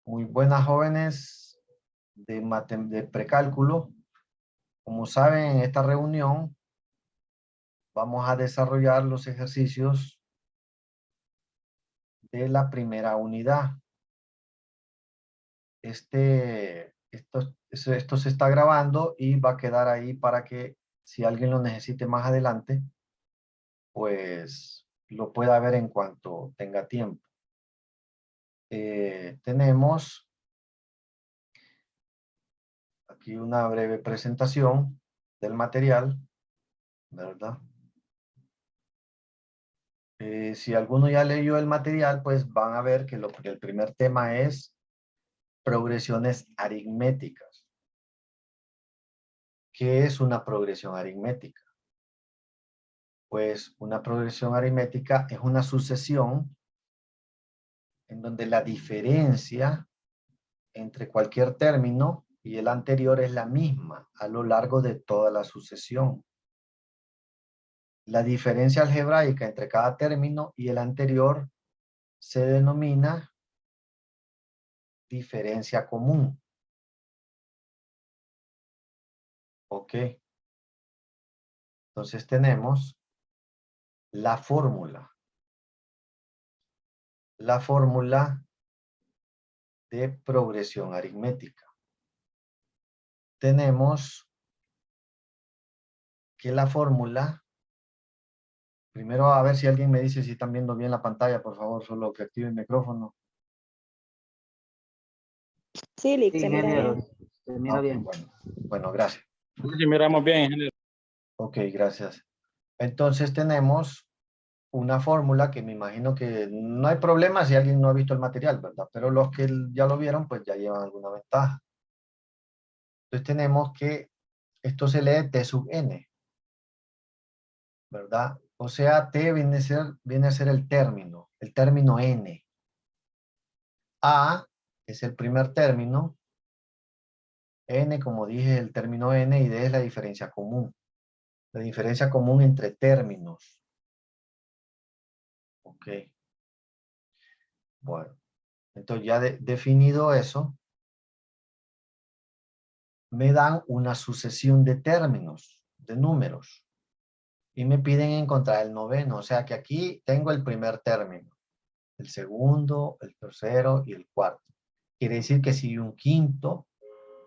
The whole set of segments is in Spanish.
Muy buenas, jóvenes de precálculo. Como saben, en esta reunión vamos a desarrollar los ejercicios de la primera unidad. Esto se está grabando y va a quedar ahí para que si alguien lo necesite más adelante, pues lo pueda ver en cuanto tenga tiempo. Tenemos aquí una breve presentación del material, ¿verdad? Si alguno ya leyó el material, pues van a ver que el primer tema es progresiones aritméticas. ¿Qué es una progresión aritmética? Pues una progresión aritmética es una sucesión en donde la diferencia entre cualquier término y el anterior es la misma a lo largo de toda la sucesión. La diferencia algebraica entre cada término y el anterior se denomina diferencia común. ¿Ok? Entonces tenemos la fórmula. La fórmula de progresión aritmética. Tenemos que la fórmula, primero a ver si alguien me dice si están viendo bien la pantalla, por favor, solo que active el micrófono. Sí, Lick, Sí, se mira ingeniero, bien. se mira bien. Bueno, gracias. Sí, miramos bien, ingeniero. Ok, gracias. Entonces tenemos una fórmula que me imagino que no hay problema si alguien no ha visto el material, ¿verdad? Pero los que ya lo vieron, pues ya llevan alguna ventaja. Entonces tenemos que esto se lee T sub n, ¿verdad? O sea, T viene a ser el término n. A es el primer término, n, como dije, el término n, y D es la diferencia común. La diferencia común entre términos. Ok. Bueno, entonces ya definido eso, me dan una sucesión de términos, de números, y me piden encontrar el noveno. O sea que aquí tengo el primer término, el segundo, el tercero y el cuarto. Quiere decir que si un quinto,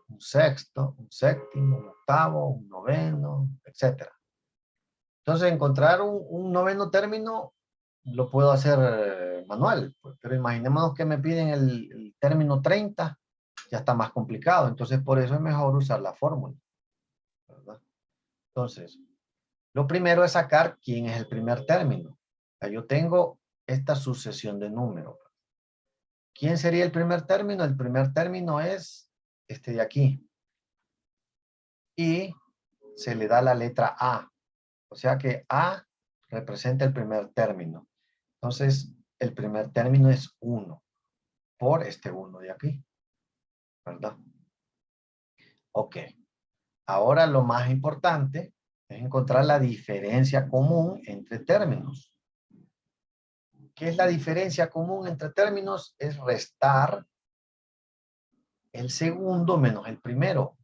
un sexto, un séptimo, un octavo, un noveno, etc. Entonces encontrar un noveno término lo puedo hacer manual, pues, pero imaginémonos que me piden el término 30, ya está más complicado. Entonces por eso es mejor usar la fórmula, ¿verdad? Entonces, lo primero es sacar quién es el primer término. O sea, yo tengo esta sucesión de números. ¿Quién sería el primer término? El primer término es este de aquí. Y se le da la letra A. O sea que A representa el primer término. Entonces, el primer término es 1 por este 1 de aquí, ¿verdad? Ok. Ahora lo más importante es encontrar la diferencia común entre términos. ¿Qué es la diferencia común entre términos? Es restar el segundo menos el primero.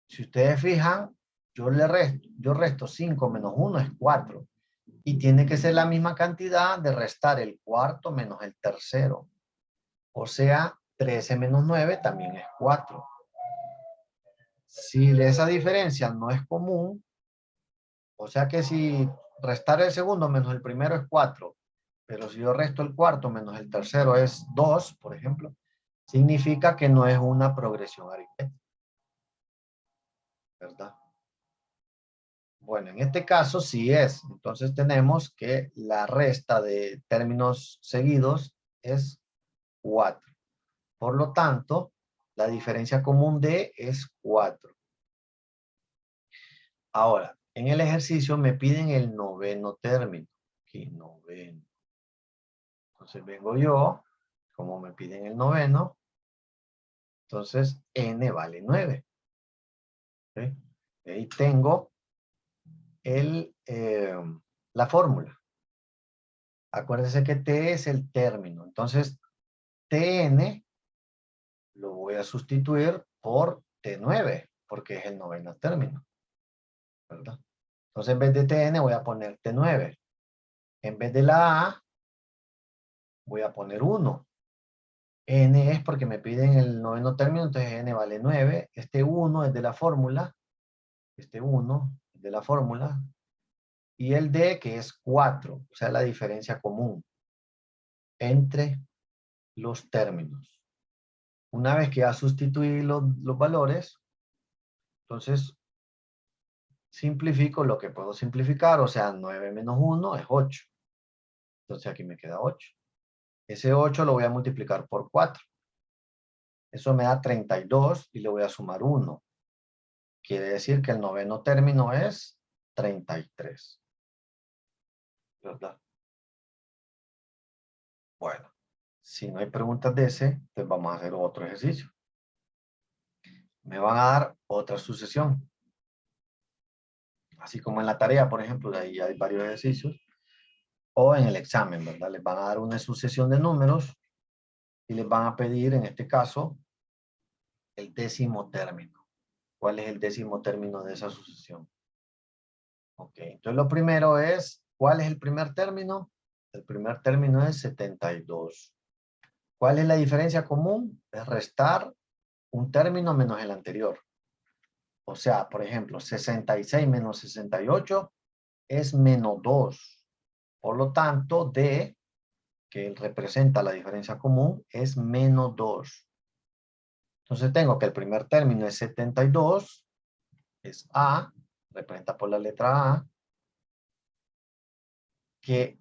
Si ustedes fijan, yo resto 5 menos 1 es 4. Y tiene que ser la misma cantidad de restar el cuarto menos el tercero. O sea, 13 menos 9 también es 4. Si esa diferencia no es común, o sea que si restar el segundo menos el primero es 4, pero si yo resto el cuarto menos el tercero es 2, por ejemplo, significa que no es una progresión aritmética, ¿verdad? Bueno, en este caso sí es. Entonces tenemos que la resta de términos seguidos es 4. Por lo tanto, la diferencia común de es 4. Ahora, en el ejercicio me piden el noveno término. Aquí, noveno. Entonces vengo yo, como me piden el noveno, entonces n vale 9. ¿Okay? Ahí tengo la fórmula. Acuérdense que t es el término. Entonces, tn lo voy a sustituir por T9, porque es el noveno término, ¿verdad? Entonces, en vez de TN voy a poner T9. En vez de la A, voy a poner 1. N es porque me piden el noveno término, entonces N vale 9. Este 1 es de la fórmula. Este 1 es de la fórmula. Y el D, que es 4, o sea, la diferencia común entre los términos. Una vez que ya sustituí los valores, entonces simplifico lo que puedo simplificar, o sea, 9 menos 1 es 8. Entonces aquí me queda 8. Ese 8 lo voy a multiplicar por 4. Eso me da 32 y le voy a sumar 1. Quiere decir que el noveno término es 33. ¿Verdad? Bueno, si no hay preguntas de ese, pues vamos a hacer otro ejercicio. Me van a dar otra sucesión. Así como en la tarea, por ejemplo, de ahí hay varios ejercicios. O en el examen, ¿verdad? Les van a dar una sucesión de números y les van a pedir, en este caso, el décimo término. ¿Cuál es el décimo término de esa sucesión? Ok, entonces lo primero es, ¿cuál es el primer término? El primer término es 72. ¿Cuál es la diferencia común? Es restar un término menos el anterior. O sea, por ejemplo, 66 menos 68 es menos 2. Por lo tanto, D, que representa la diferencia común, es menos 2. Entonces tengo que el primer término es 72, es A, representa por la letra A, que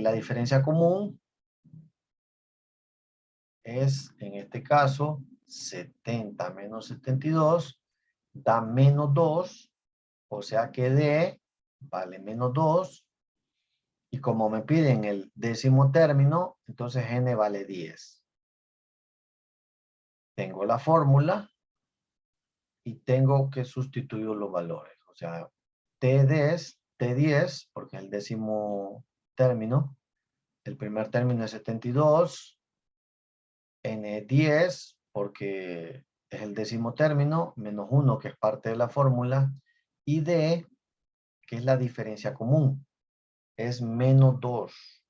la diferencia común es, en este caso, 70 menos 72, da menos 2, o sea que D vale menos 2, y como me piden el décimo término, entonces N vale 10. Tengo la fórmula y tengo que sustituir los valores. O sea, T10, porque es el décimo término, el primer término es 72, N10, porque es el décimo término, menos 1, que es parte de la fórmula, y D, que es la diferencia común, es menos 2,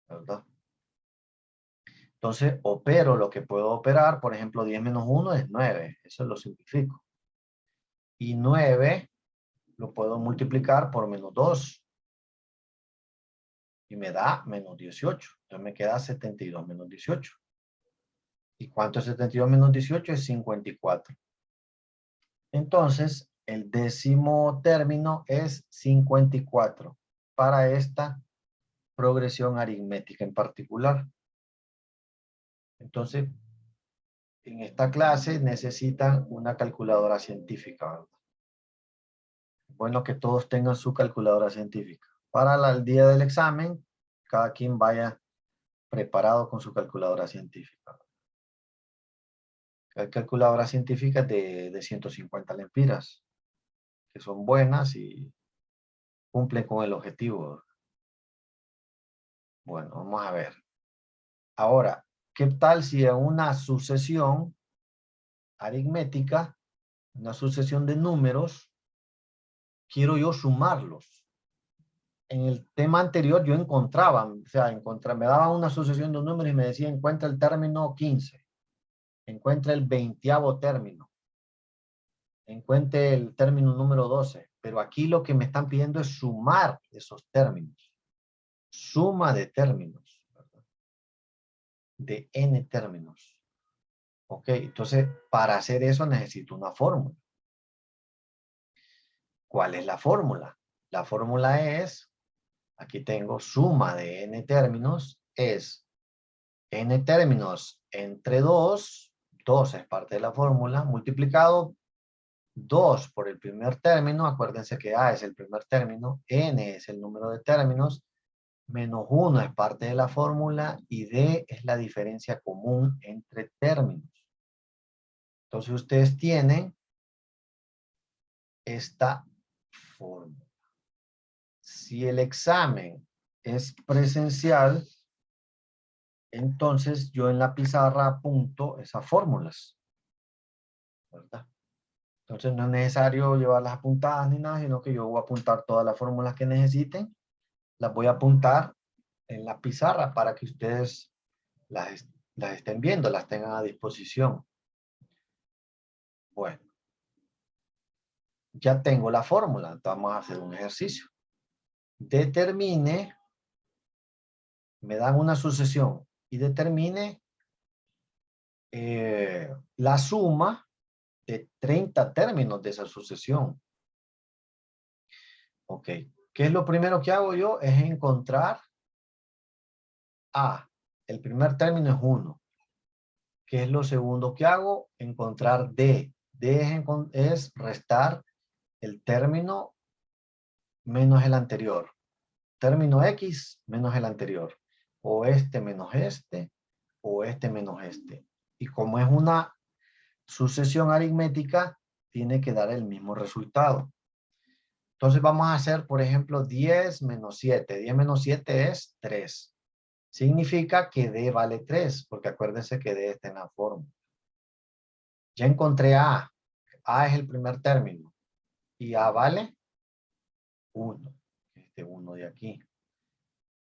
¿verdad? Entonces, opero lo que puedo operar, por ejemplo, 10 menos 1 es 9, eso lo simplifico. Y 9 lo puedo multiplicar por menos 2. Y me da menos 18. Entonces me queda 72 menos 18. ¿Y cuánto es 72 menos 18? Es 54. Entonces, el décimo término es 54 para esta progresión aritmética en particular. Entonces, en esta clase necesitan una calculadora científica, ¿verdad? Bueno, que todos tengan su calculadora científica. Para el día del examen, cada quien vaya preparado con su calculadora científica. Hay calculadoras científicas de 150 lempiras, que son buenas y cumplen con el objetivo. Bueno, vamos a ver. Ahora, ¿qué tal si en una sucesión aritmética, una sucesión de números, quiero yo sumarlos? En el tema anterior yo encontraba, o sea, me daba una sucesión de números y me decía, encuentra el término 15, encuentra el 20º término, encuentre el término número 12. Pero aquí lo que me están pidiendo es sumar esos términos. Suma de términos, ¿verdad? De n términos. Ok, entonces para hacer eso necesito una fórmula. ¿Cuál es la fórmula? La fórmula es, aquí tengo suma de n términos, es n términos entre 2, 2 es parte de la fórmula, multiplicado 2 por el primer término, acuérdense que A es el primer término, n es el número de términos, menos 1 es parte de la fórmula y D es la diferencia común entre términos. Entonces ustedes tienen esta fórmula. Si el examen es presencial, entonces yo en la pizarra apunto esas fórmulas, ¿verdad? Entonces no es necesario llevarlas apuntadas ni nada, sino que yo voy a apuntar todas las fórmulas que necesiten, las voy a apuntar en la pizarra para que ustedes las estén viendo, las tengan a disposición. Bueno, ya tengo la fórmula, entonces vamos a hacer un ejercicio. Determine, me dan una sucesión y determine la suma de 30 términos de esa sucesión. Ok, ¿qué es lo primero que hago yo? Es encontrar A. El primer término es 1. ¿Qué es lo segundo que hago? Encontrar D. D es restar el término menos el anterior. Término X menos el anterior. O este menos este, o este menos este. Y como es una sucesión aritmética, tiene que dar el mismo resultado. Entonces vamos a hacer, por ejemplo, 10 menos 7. 10 menos 7 es 3. Significa que D vale 3, porque acuérdense que D está en la fórmula. Ya encontré A. A es el primer término. Y A vale 1. Este 1 de aquí.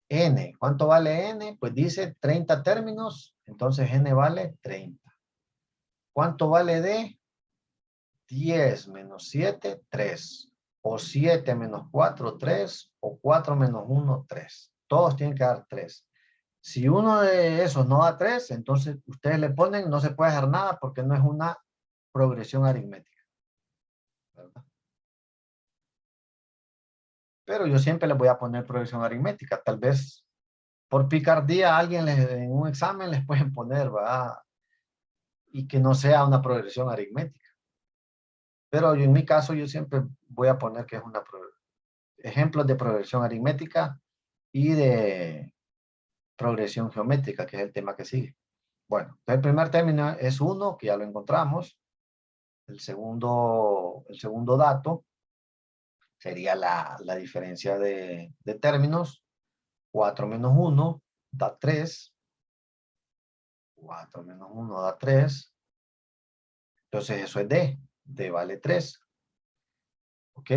N. ¿Cuánto vale N? Pues dice 30 términos. Entonces N vale 30. ¿Cuánto vale D? 10 menos 7, 3. O 7 menos 4, 3. O 4 menos 1, 3. Todos tienen que dar 3. Si uno de esos no da 3, entonces ustedes le ponen, no se puede hacer nada porque no es una progresión aritmética, ¿verdad? Pero yo siempre les voy a poner progresión aritmética. Tal vez por picardía a alguien en un examen les pueden poner, ¿verdad? Y que no sea una progresión aritmética. Pero en mi caso yo siempre voy a poner que es una ejemplos de progresión aritmética y de progresión geométrica, que es el tema que sigue. Bueno, el primer término es 1, que ya lo encontramos. El segundo dato sería la diferencia de términos. 4 menos 1 da 3. 4 menos 1 da 3. Entonces eso es D. D vale 3. ¿Ok?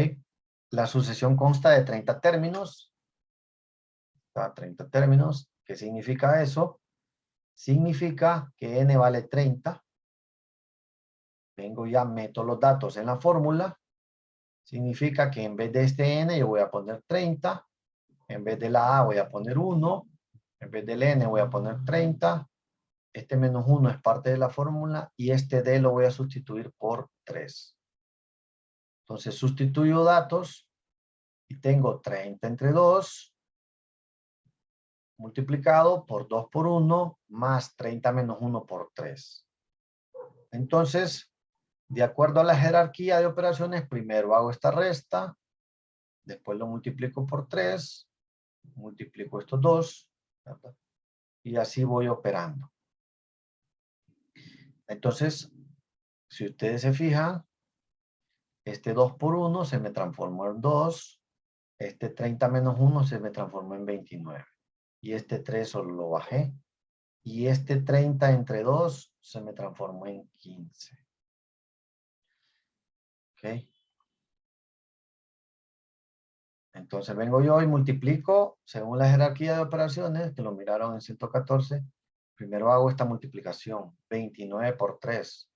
La sucesión consta de 30 términos. 30 términos. ¿Qué significa eso? Significa que N vale 30. Vengo ya, meto los datos en la fórmula. Significa que en vez de este N yo voy a poner 30. En vez de la A voy a poner 1. En vez del N voy a poner 30. Este menos 1 es parte de la fórmula. Y este D lo voy a sustituir por 3. Entonces sustituyo datos. Y tengo 30 entre 2. Multiplicado por 2 por 1. Más 30 menos 1 por 3. Entonces, de acuerdo a la jerarquía de operaciones, primero hago esta resta. Después lo multiplico por 3. Multiplico estos 2. ¿verdad? Y así voy operando. Entonces, si ustedes se fijan, este 2 por 1 se me transformó en 2. Este 30 menos 1 se me transformó en 29. Y este 3 solo lo bajé. Y este 30 entre 2 se me transformó en 15. ¿Ok? Entonces vengo yo y multiplico según la jerarquía de operaciones, que lo miraron en 114. Primero hago esta multiplicación. 29 por 3.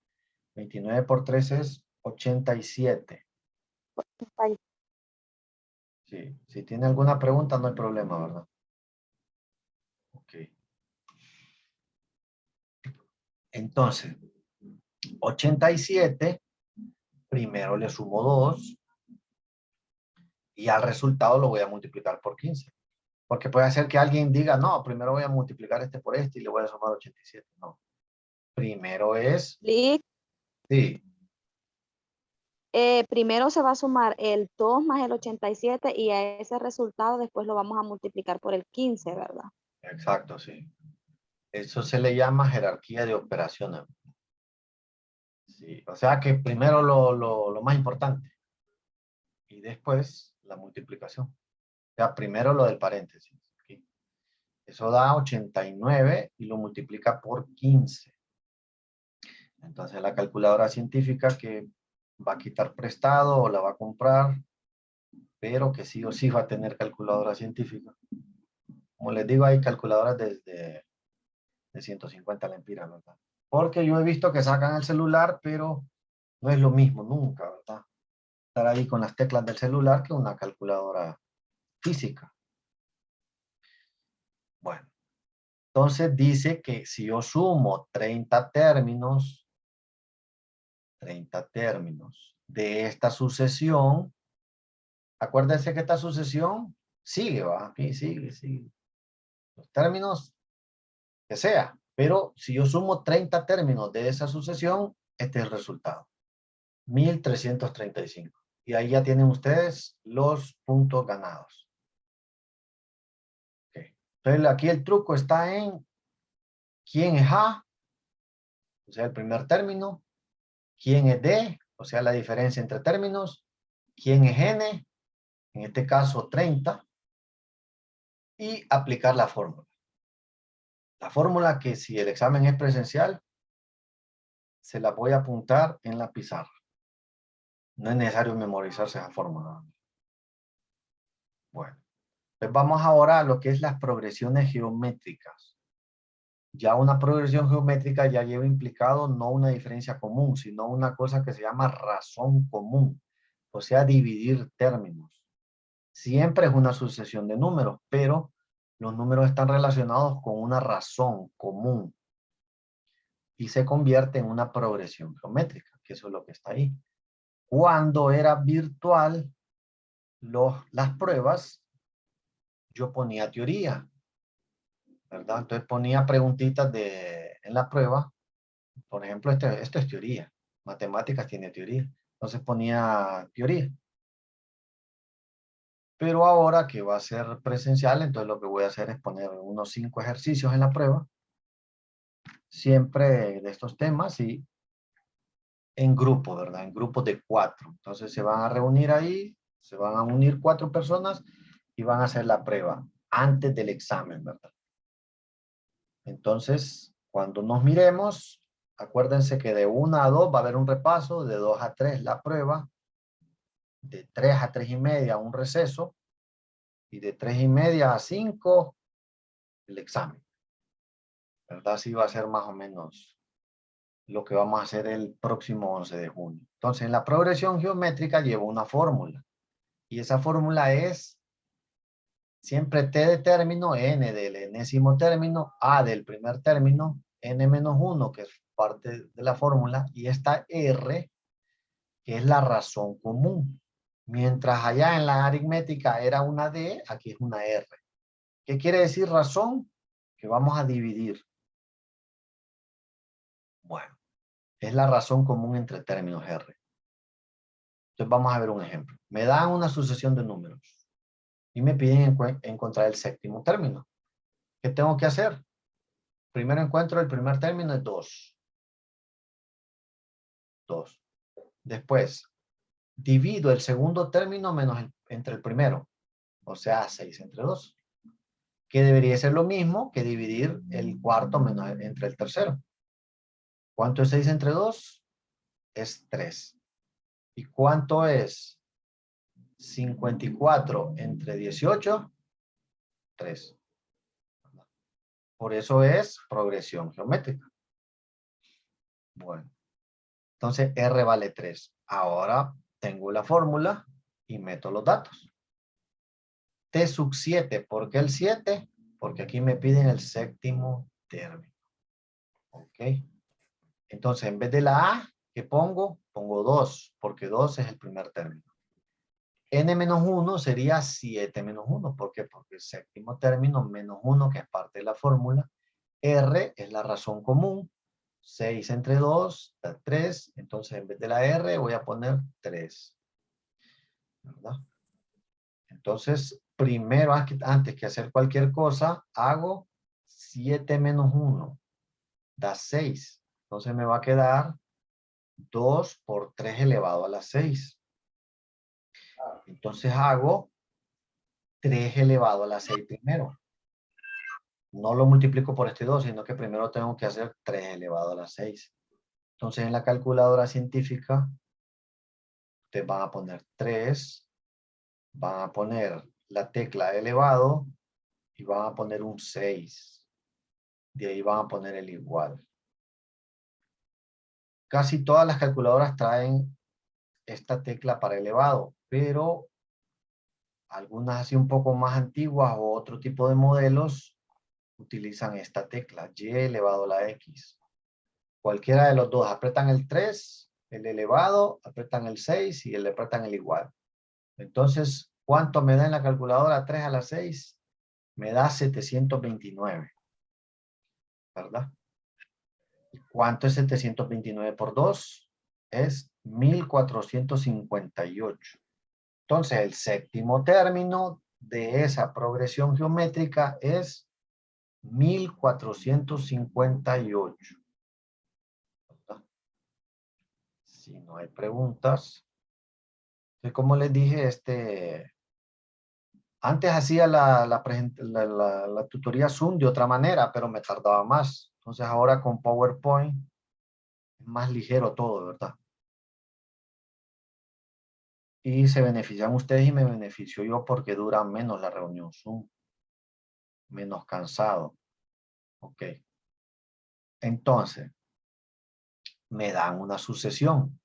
29 por 3 es 87. Sí. Si tiene alguna pregunta, no hay problema, ¿verdad? Ok. Entonces, 87, primero le sumo 2 y al resultado lo voy a multiplicar por 15. Porque puede ser que alguien diga, no, primero voy a multiplicar este por este y le voy a sumar 87. No. Primero es... Lick, Sí, primero se va a sumar el 2 más el 87 y a ese resultado después lo vamos a multiplicar por el 15, ¿verdad? exacto, sí. Eso se le llama jerarquía de operaciones. Sí, o sea que primero lo más importante y después la multiplicación. O sea, primero lo del paréntesis. ¿Sí? Eso da 89 y lo multiplica por 15. Entonces la calculadora científica que va a quitar prestado o la va a comprar, pero que sí o sí va a tener calculadora científica. Como les digo, hay calculadoras desde de 150 lempiras, ¿verdad? Porque yo he visto que sacan el celular, pero no es lo mismo nunca, ¿verdad? Estar ahí con las teclas del celular que una calculadora física. Bueno, entonces dice que si yo sumo 30 términos de esta sucesión, acuérdense que esta sucesión sigue, ¿va? Aquí sigue. Los términos que sea, pero si yo sumo 30 términos de esa sucesión, este es el resultado. 1335. Y ahí ya tienen ustedes los puntos ganados. Okay. Entonces aquí el truco está en quién es A, o sea, el primer término, quién es D, o sea, la diferencia entre términos, quién es N, en este caso 30, y aplicar la fórmula. La fórmula que si el examen es presencial, se la voy a apuntar en la pizarra. No es necesario memorizarse esa fórmula. Bueno, pues vamos ahora a lo que es las progresiones geométricas. Ya una progresión geométrica ya lleva implicado no una diferencia común, sino una cosa que se llama razón común, o sea, dividir términos. Siempre es una sucesión de números, pero los números están relacionados con una razón común y se convierte en una progresión geométrica, que eso es lo que está ahí. Cuando era virtual, las pruebas, yo ponía teoría, ¿verdad? Entonces ponía preguntitas en la prueba. Por ejemplo, esto es teoría. Matemáticas tiene teoría. Entonces ponía teoría. Pero ahora que va a ser presencial, entonces lo que voy a hacer es poner unos 5 ejercicios en la prueba. Siempre de estos temas y en grupo, ¿verdad? En grupos de 4. Entonces se van a reunir ahí, se van a unir 4 personas y van a hacer la prueba antes del examen, ¿verdad? Entonces, cuando nos miremos, acuérdense que de 1 a 2 va a haber un repaso, de 2 a 3 la prueba, de 3 a 3 y media un receso, y de 3 y media a 5 el examen. ¿Verdad? Así va a ser más o menos lo que vamos a hacer el próximo 11 de junio. Entonces, en la progresión geométrica llevo una fórmula, y esa fórmula es siempre t de término, n del enésimo término, a del primer término, n menos 1, que es parte de la fórmula, y esta r, que es la razón común. Mientras allá en la aritmética era una d, aquí es una r. ¿Qué quiere decir razón? Que vamos a dividir. Bueno, es la razón común entre términos r. Entonces vamos a ver un ejemplo. Me dan una sucesión de números y me piden encontrar el séptimo término. ¿Qué tengo que hacer? Primero encuentro el primer término, es 2. 2. Después, divido el segundo término menos entre el primero. O sea, 6 entre 2. Que debería ser lo mismo que dividir el cuarto menos entre el tercero. ¿Cuánto es 6 entre 2? Es 3. ¿Y cuánto es 54 entre 18? 3. Por eso es progresión geométrica. Bueno, entonces R vale 3. Ahora tengo la fórmula y meto los datos. T sub 7. ¿Por qué el 7? Porque aquí me piden el séptimo término. ¿Ok? Entonces, en vez de la A, ¿qué pongo? Pongo 2, porque 2 es el primer término. N menos 1 sería 7 menos 1. ¿Por qué? Porque el séptimo término menos 1, que es parte de la fórmula. R es la razón común. 6 entre 2 da 3. Entonces, en vez de la R, voy a poner 3. ¿Verdad? Entonces, primero, antes que hacer cualquier cosa, hago 7 menos 1. Da 6. Entonces, me va a quedar 2 por 3 elevado a la 6. Entonces, hago 3 elevado a la 6 primero. no lo multiplico por este 2, sino que primero tengo que hacer 3 elevado a la 6. Entonces, en la calculadora científica, ustedes van a poner 3, van a poner la tecla elevado y van a poner un 6. De ahí van a poner el igual. Casi todas las calculadoras traen esta tecla para elevado, pero algunas así un poco más antiguas o otro tipo de modelos utilizan esta tecla, y elevado a la x. Cualquiera de los dos, apretan el 3, el elevado, apretan el 6 y le apretan el igual. Entonces, ¿cuánto me da en la calculadora 3 a la 6? Me da 729, ¿verdad? ¿Cuánto es 729 por 2? Es 1458. Entonces, el séptimo término de esa progresión geométrica es 1458. ¿Verdad? Si no hay preguntas. Entonces, como les dije, antes hacía la tutoría Zoom de otra manera, pero me tardaba más. Entonces, ahora con PowerPoint es más ligero todo, ¿verdad? Y se benefician ustedes y me beneficio yo porque dura menos la reunión Zoom. Menos cansado. Ok. Entonces, me dan una sucesión.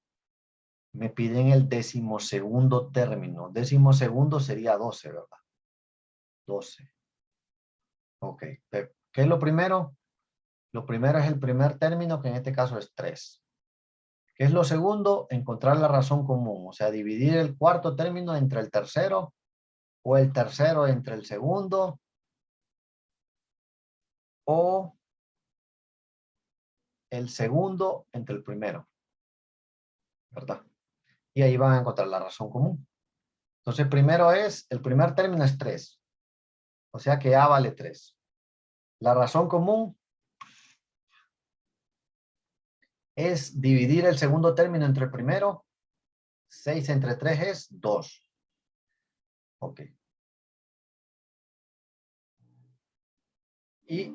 Me piden el 12º término. 12º sería 12, ¿verdad? 12. Ok. ¿Qué es lo primero? Lo primero es el primer término, que en este caso es 3. ¿Qué es lo segundo? Encontrar la razón común. O sea, dividir el cuarto término entre el tercero o el tercero entre el segundo o el segundo entre el primero, ¿verdad? Y ahí van a encontrar la razón común. Entonces, el primer término es 3. O sea que A vale 3. La razón común es dividir el segundo término entre el primero. 6 entre 3 es 2. Ok. Y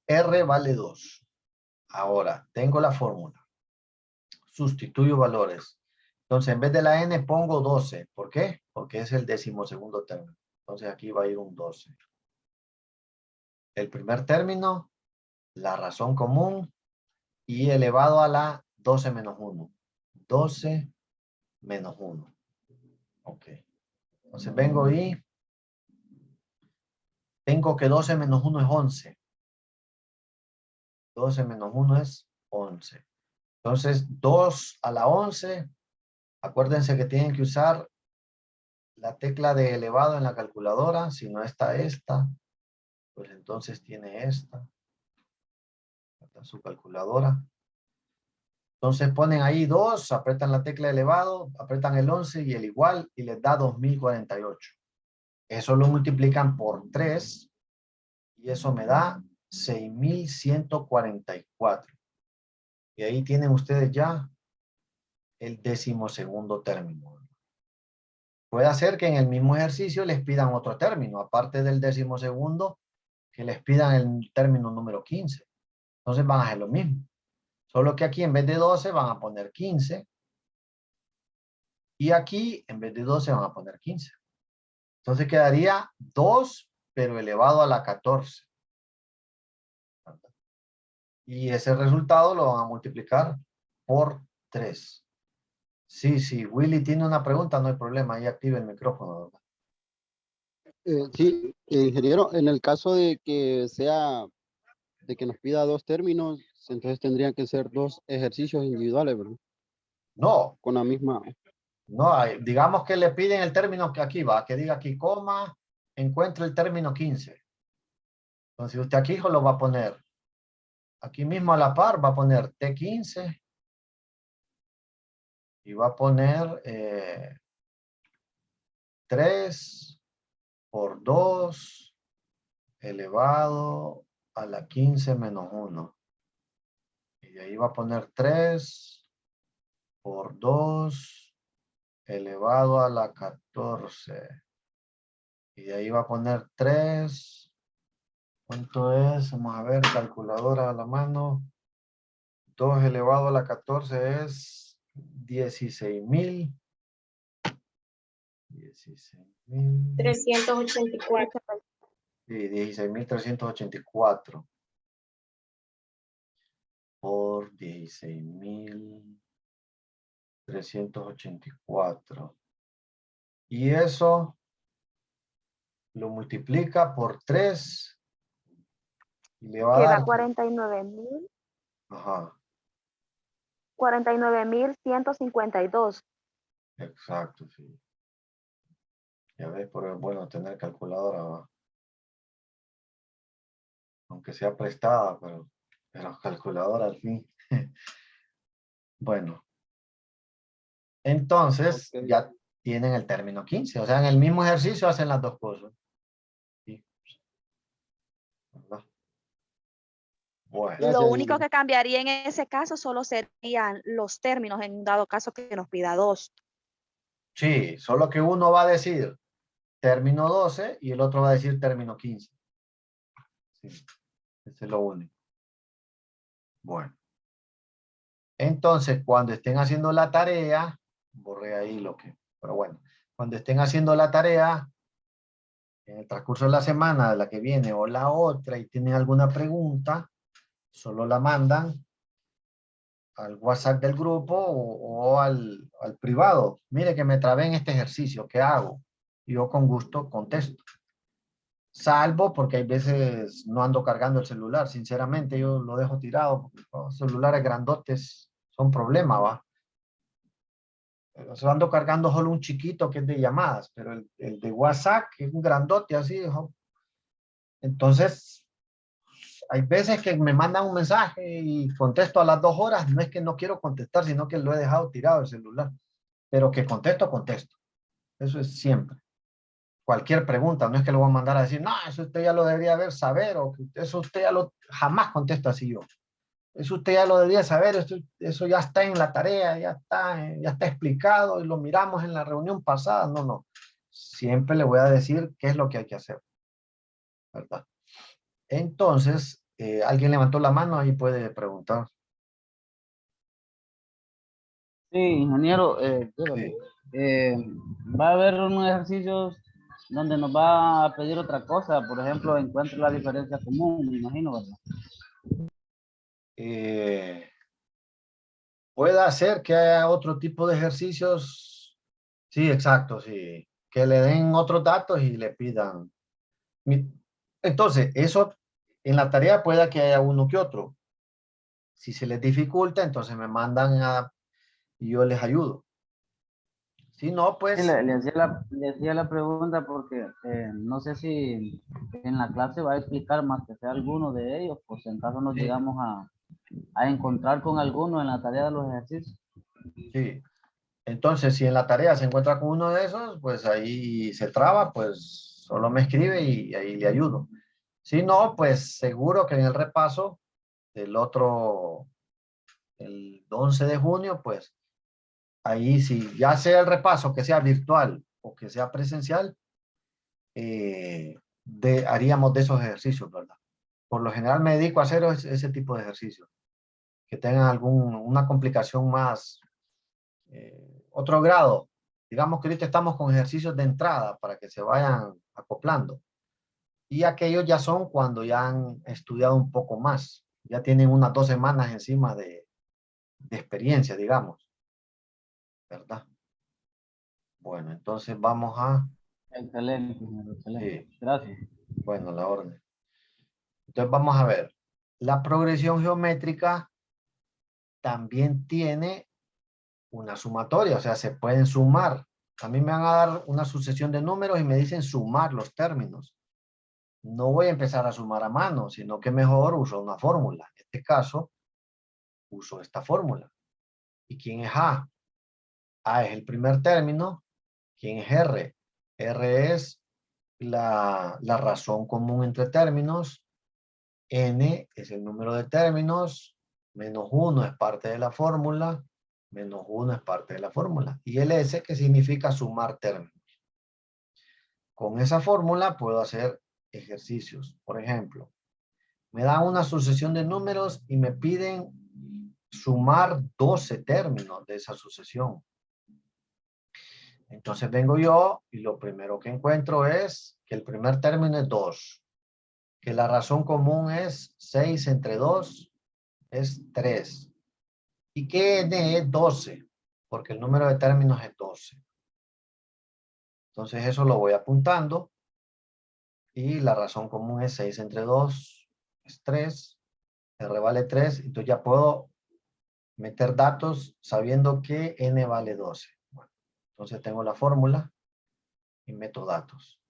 R vale 2. Ahora, tengo la fórmula. Sustituyo valores. Entonces, en vez de la N pongo 12. ¿Por qué? Porque es el 12º término. Entonces, aquí va a ir un 12. El primer término, la razón común, y elevado a la 12 menos 1. 12 menos 1. Ok. Entonces, vengo y tengo que 12 menos 1 es 11. 12 menos 1 es 11. Entonces, 2 a la 11. Acuérdense que tienen que usar la tecla de elevado en la calculadora. Si no está esta, pues entonces tiene esta. Está su calculadora. Entonces ponen ahí 2, apretan la tecla de elevado, apretan el 11 y el igual y les da 2048. Eso lo multiplican por 3 y eso me da 6144. Y ahí tienen ustedes ya el 12º término. Puede ser que en el mismo ejercicio les pidan otro término, aparte del 12º, que les pidan el término número 15. Entonces van a hacer lo mismo. Solo que aquí en vez de 12 van a poner 15. Y aquí en vez de 12 van a poner 15. Entonces quedaría 2, pero elevado a la 14. Y ese resultado lo van a multiplicar por 3. Sí, Willy tiene una pregunta, no hay problema, ahí activa el micrófono, ¿verdad? Sí, ingeniero, en el caso de que de que nos pida dos términos, entonces tendrían que ser dos ejercicios individuales, ¿verdad? No, Con la misma. no hay. Digamos que le piden el término que aquí va, que diga aquí, coma, encuentro el término 15. Entonces usted aquí lo va a poner, aquí mismo a la par, va a poner T15 y va a poner 3 por 2 elevado a la 15 menos 1. Y de ahí va a poner 3 por 2 elevado a la 14. Y de ahí va a poner 3 ¿Cuánto es? Vamos a ver, calculadora a la mano. 2 elevado a la 14 es 16,000. 16,000. 384. Sí, 16,384 por 16,384. Y eso lo multiplica por 3 y le va a Queda dar. 49,000. Ajá, 49,152. exacto, sí. Ya ves, por es bueno tener calculadora, ¿va? Aunque sea prestada, pero calculadora al fin. Bueno, entonces Ok. ya tienen el término 15. O sea, en el mismo ejercicio hacen las dos cosas. ¿Sí? ¿Verdad? Bueno, Gracias, Lo único ingeniero. que cambiaría en ese caso solo serían los términos, en un dado caso que nos pida 2. sí, solo que uno va a decir término 12 y el otro va a decir término 15. Sí, ese es lo único. Bueno. Entonces, cuando estén haciendo la tarea, borré ahí lo que, pero bueno, cuando estén haciendo la tarea, en el transcurso de la semana, de la que viene o la otra, y tienen alguna pregunta, solo la mandan al WhatsApp del grupo o al privado. Mire que me trabé en este ejercicio, ¿qué hago? Y yo con gusto contesto. Salvo porque hay veces no ando cargando el celular, sinceramente yo lo dejo tirado, porque los celulares grandotes son problema, ¿va? O sea, ando cargando solo un chiquito que es de llamadas, pero el de WhatsApp, que es un grandote así, ¿no? Entonces, hay veces que me mandan un mensaje y contesto a las 2 horas, no es que no quiero contestar, sino que lo he dejado tirado el celular, pero que contesto, contesto. Eso es siempre. Cualquier pregunta, no es que lo voy a mandar a decir, no, eso usted ya lo debería haber saber, o que eso usted ya lo, jamás contesto así yo. Eso usted ya lo debería saber, eso ya está en la tarea, ya está explicado y lo miramos en la reunión pasada. No, no. Siempre le voy a decir qué es lo que hay que hacer, ¿verdad? Entonces, alguien levantó la mano, ahí puede preguntar. Sí, ingeniero, dígame, Sí. va a haber unos ejercicios donde nos va a pedir otra cosa, por ejemplo, encuentre la diferencia común, me imagino, ¿verdad? Puede ser que haya otro tipo de ejercicios. Sí, exacto, sí. Que le den otros datos y le pidan. Entonces, eso en la tarea pueda que haya uno que otro. Si se les dificulta, entonces me mandan y yo les ayudo. Si no, Sí, pues le hacía la pregunta porque no sé si en la clase va a explicar más que sea alguno de ellos, pues en caso nos sí, llegamos a encontrar con alguno en la tarea de los ejercicios. sí. Entonces, si en la tarea se encuentra con uno de esos, pues ahí se traba, pues solo me escribe y ahí le ayudo. Si no, pues seguro que en el repaso del otro, el 11 de junio, pues ahí sí, ya sea el repaso que sea virtual o que sea presencial, haríamos de esos ejercicios, ¿verdad? Por lo general me dedico a hacer ese tipo de ejercicios, que tengan una complicación más, otro grado. Digamos que ahorita estamos con ejercicios de entrada para que se vayan acoplando. Y aquellos ya son cuando ya han estudiado un poco más. Ya tienen unas 2 semanas encima de experiencia, digamos. ¿Verdad? Bueno, entonces vamos a... Excelente, ingeniero, excelente. Sí, Gracias. bueno, la orden. Entonces vamos a ver. La progresión geométrica también tiene una sumatoria, o sea, se pueden sumar. A mí me van a dar una sucesión de números y me dicen sumar los términos. No voy a empezar a sumar a mano, sino que mejor uso una fórmula. En este caso, uso esta fórmula. ¿Y quién es A? A es el primer término. ¿Quién es R? R es la razón común entre términos. N es el número de términos. Menos 1 es parte de la fórmula. Menos 1 es parte de la fórmula. Y el S, que significa sumar términos. Con esa fórmula puedo hacer ejercicios. Por ejemplo, Me dan una sucesión de números y me piden sumar 12 términos de esa sucesión. Entonces vengo yo y lo primero que encuentro es que el primer término es 2. Que la razón común es 6 entre 2 es 3. Y que n es 12, porque el número de términos es 12. Entonces eso lo voy apuntando. Y la razón común es 6 entre 2 es 3. R vale 3. Entonces ya puedo meter datos sabiendo que n vale 12. Bueno, entonces tengo la fórmula y meto datos.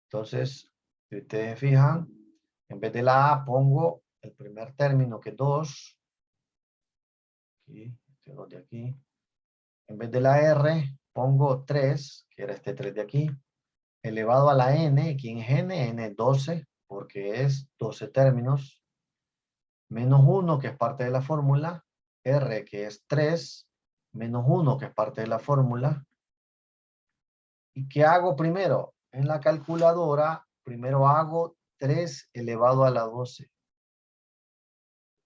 Entonces, si ustedes fijan, en vez de la A pongo el primer término que es 2. Aquí, este 2 de aquí. En vez de la R pongo 3, que era este 3 de aquí, elevado a la N. ¿Quién es N? N es 12, porque es 12 términos, menos 1, que es parte de la fórmula, R, que es 3, menos 1, que es parte de la fórmula. ¿Y qué hago primero? En la calculadora, primero hago 3 elevado a la 12.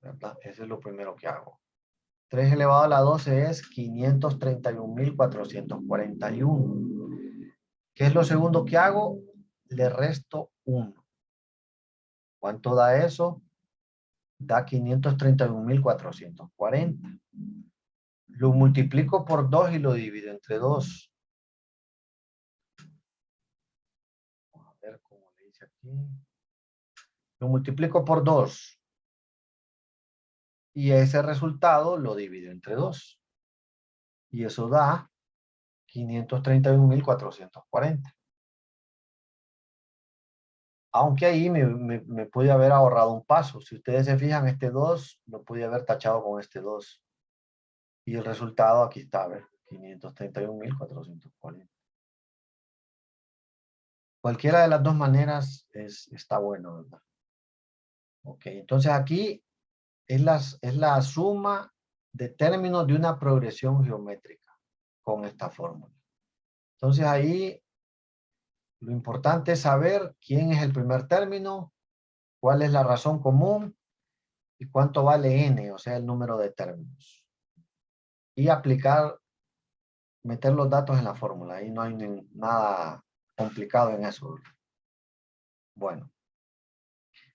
¿Verdad? Eso es lo primero que hago. 3 elevado a la 12 es 531.441. ¿Qué es lo segundo que hago? Le resto 1. ¿Cuánto da eso? Da 531.440. Lo multiplico por 2 y lo divido entre 2. Vamos a ver cómo le dice aquí. Lo multiplico por 2. Y ese resultado lo divido entre 2. Y eso da 531.440. Aunque ahí me pude haber ahorrado un paso. Si ustedes se fijan, este 2 lo pude haber tachado con este 2. Y el resultado aquí está, a ver, 531.440. Cualquiera de las dos maneras está bueno, ¿verdad? Ok, entonces aquí es la suma de términos de una progresión geométrica con esta fórmula. Entonces ahí lo importante es saber quién es el primer término, cuál es la razón común y cuánto vale n, o sea, el número de términos. Y aplicar, meter los datos en la fórmula. Ahí no hay nada complicado en eso. Bueno.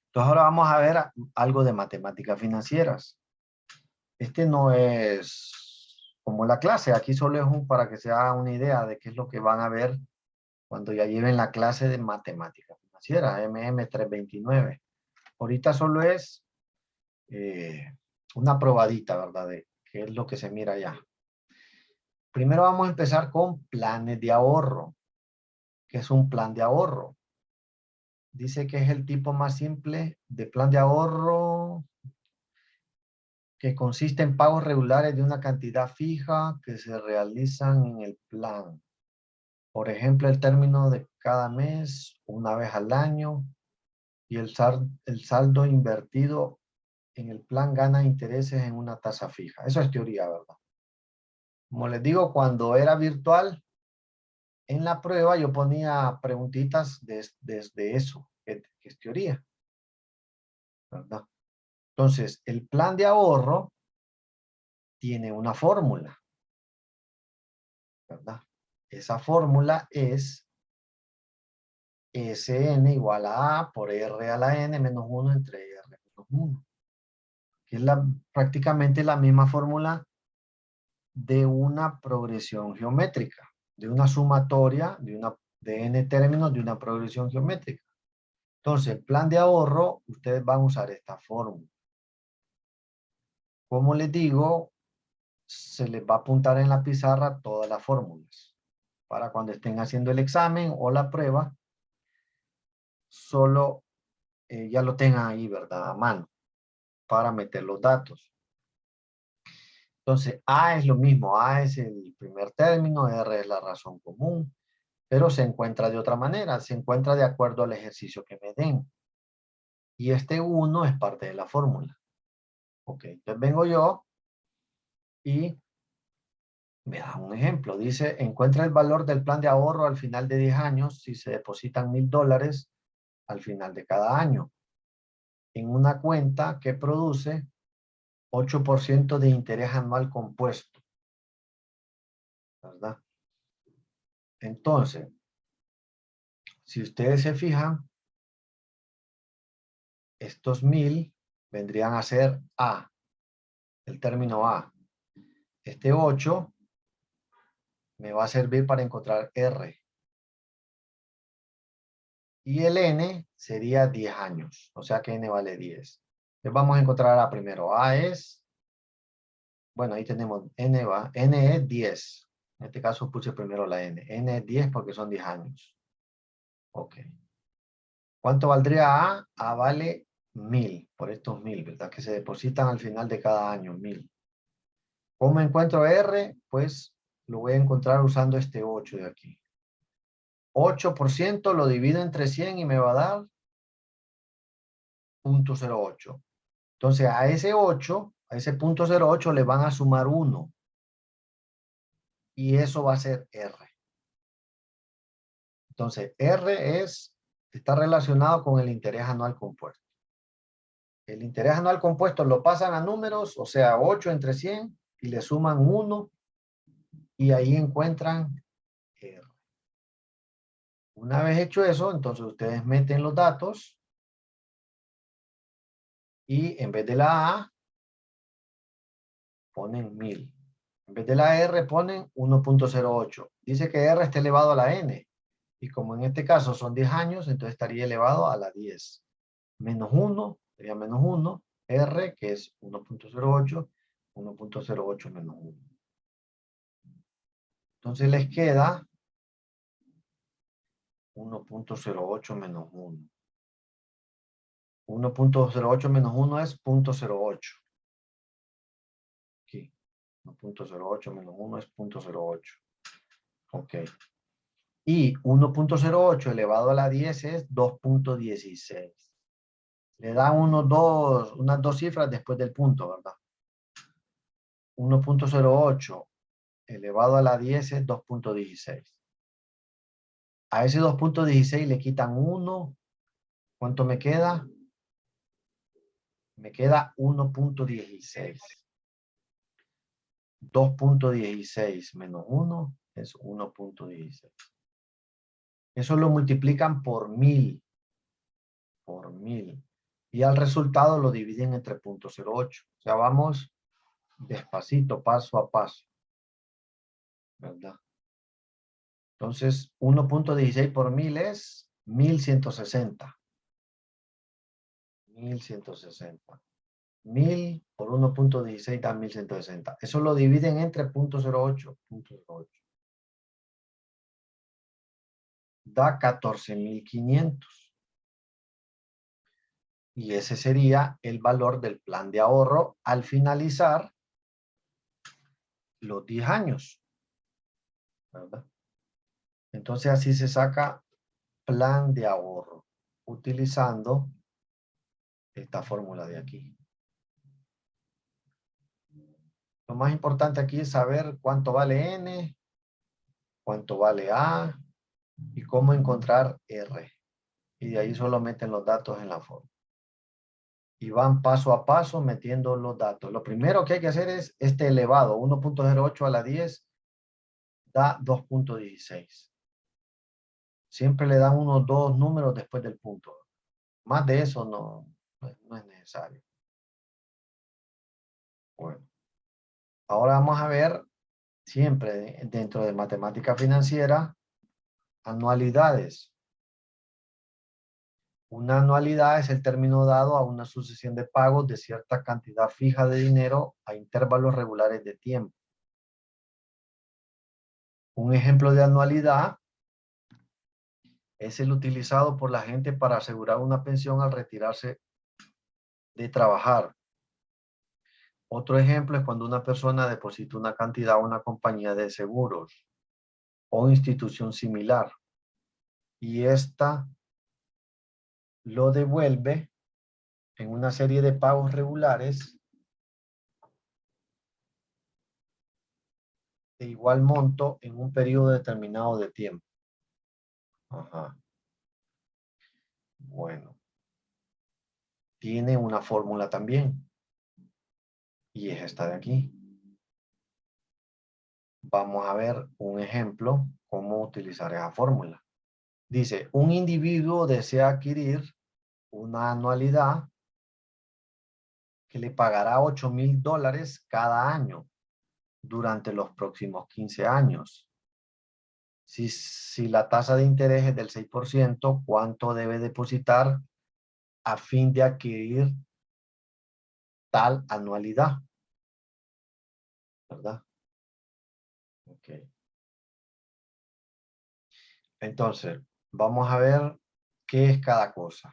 Entonces ahora vamos a ver algo de matemáticas financieras. Este no es como la clase, aquí solo es para que se haga una idea de qué es lo que van a ver cuando ya lleven la clase de matemáticas financieras, MM329. Ahorita solo es una probadita, ¿verdad? De qué es lo que se mira allá. Primero vamos a empezar con planes de ahorro. ¿Qué es un plan de ahorro? Dice que es el tipo más simple de plan de ahorro que consiste en pagos regulares de una cantidad fija que se realizan en el plan. Por ejemplo, el término de cada mes, una vez al año, y el saldo invertido en el plan gana intereses en una tasa fija. Eso es teoría, ¿verdad? Como les digo, cuando era virtual, en la prueba yo ponía preguntitas desde eso, que es teoría, ¿verdad? Entonces, el plan de ahorro tiene una fórmula, ¿verdad? Esa fórmula es Sn igual a A por R a la N menos 1 entre R menos 1. Que es prácticamente la misma fórmula de una progresión geométrica, de una sumatoria de n términos de una progresión geométrica. Entonces, el plan de ahorro, ustedes van a usar esta fórmula. Como les digo, se les va a apuntar en la pizarra todas las fórmulas. Para cuando estén haciendo el examen o la prueba, solo ya lo tengan ahí, ¿verdad? A mano, para meter los datos. Entonces, A es lo mismo. A es el primer término, R es la razón común, pero se encuentra de otra manera. Se encuentra de acuerdo al ejercicio que me den. Y este 1 es parte de la fórmula. Ok, entonces vengo yo y me da un ejemplo. Dice, encuentra el valor del plan de ahorro al final de 10 años si se depositan $1,000 al final de cada año. en una cuenta que produce 8% de interés anual compuesto, ¿verdad? Entonces, si ustedes se fijan, estos 1000 vendrían a ser A, el término A. Este 8 me va a servir para encontrar R. Y el N sería 10 años, o sea que N vale 10. Entonces vamos a encontrar A primero. A es, bueno, ahí tenemos N es 10. En este caso puse primero la N. N es 10 porque son 10 años. Ok. ¿Cuánto valdría A? A vale 1000, por estos 1000, ¿verdad? Que se depositan al final de cada año, 1000. ¿Cómo encuentro R? Pues lo voy a encontrar usando este 8 de aquí. 8% lo divido entre 100 y me va a dar 0.08. Entonces a ese 8, a ese 0.08 le van a sumar 1. Y eso va a ser R. Entonces R está relacionado con el interés anual compuesto. El interés anual compuesto lo pasan a números, o sea 8 entre 100 y le suman 1 y ahí encuentran R. Una vez hecho eso, entonces ustedes meten los datos y en vez de la A ponen 1000. En vez de la R ponen 1.08. Dice que R está elevado a la N. Y como en este caso son 10 años, entonces estaría elevado a la 10. Menos 1, sería menos 1. R, que es 1.08. 1.08 menos 1. Entonces les queda 1.08 menos 1. 1.08 menos 1 es 0.08. Aquí. 1.08 menos 1 es 0.08. Ok. Y 1.08 elevado a la 10 es 2.16. Le dan unas dos cifras después del punto, ¿verdad? 1.08 elevado a la 10 es 2.16. A ese 2.16 le quitan 1. ¿Cuánto me queda? Me queda 1.16. 2.16 menos 1 es 1.16. Eso lo multiplican por 1000. Por 1000. Y al resultado lo dividen entre 0.08. O sea, vamos despacito, paso a paso. ¿Verdad? Entonces, 1.16 por 1000 es 1160. 1160. 1000 por 1.16 da 1160. Eso lo dividen entre 0.08. 0.08. Da 14.500. Y ese sería el valor del plan de ahorro al finalizar los 10 años. ¿Verdad? Entonces así se saca plan de ahorro utilizando esta fórmula de aquí. Lo más importante aquí es saber cuánto vale N, cuánto vale A y cómo encontrar R. Y de ahí solo meten los datos en la fórmula. Y van paso a paso metiendo los datos. Lo primero que hay que hacer es este elevado. 1.08 a la 10 da 2.16. Siempre le dan unos dos números después del punto. Más de eso no es necesario. Bueno. Ahora vamos a ver, siempre dentro de matemática financiera, anualidades. Una anualidad es el término dado a una sucesión de pagos de cierta cantidad fija de dinero a intervalos regulares de tiempo. Un ejemplo de anualidad es el utilizado por la gente para asegurar una pensión al retirarse de trabajar. Otro ejemplo es cuando una persona deposita una cantidad a una compañía de seguros o institución similar y esta lo devuelve en una serie de pagos regulares de igual monto en un periodo determinado de tiempo. Ajá. Bueno. tiene una fórmula también. Y es esta de aquí. Vamos a ver un ejemplo, cómo utilizar esa fórmula. Dice, un individuo desea adquirir una anualidad que le pagará $8,000 cada año durante los próximos 15 años. Si la tasa de interés es del 6%, ¿cuánto debe depositar a fin de adquirir tal anualidad? ¿Verdad? Ok. Entonces, vamos a ver qué es cada cosa.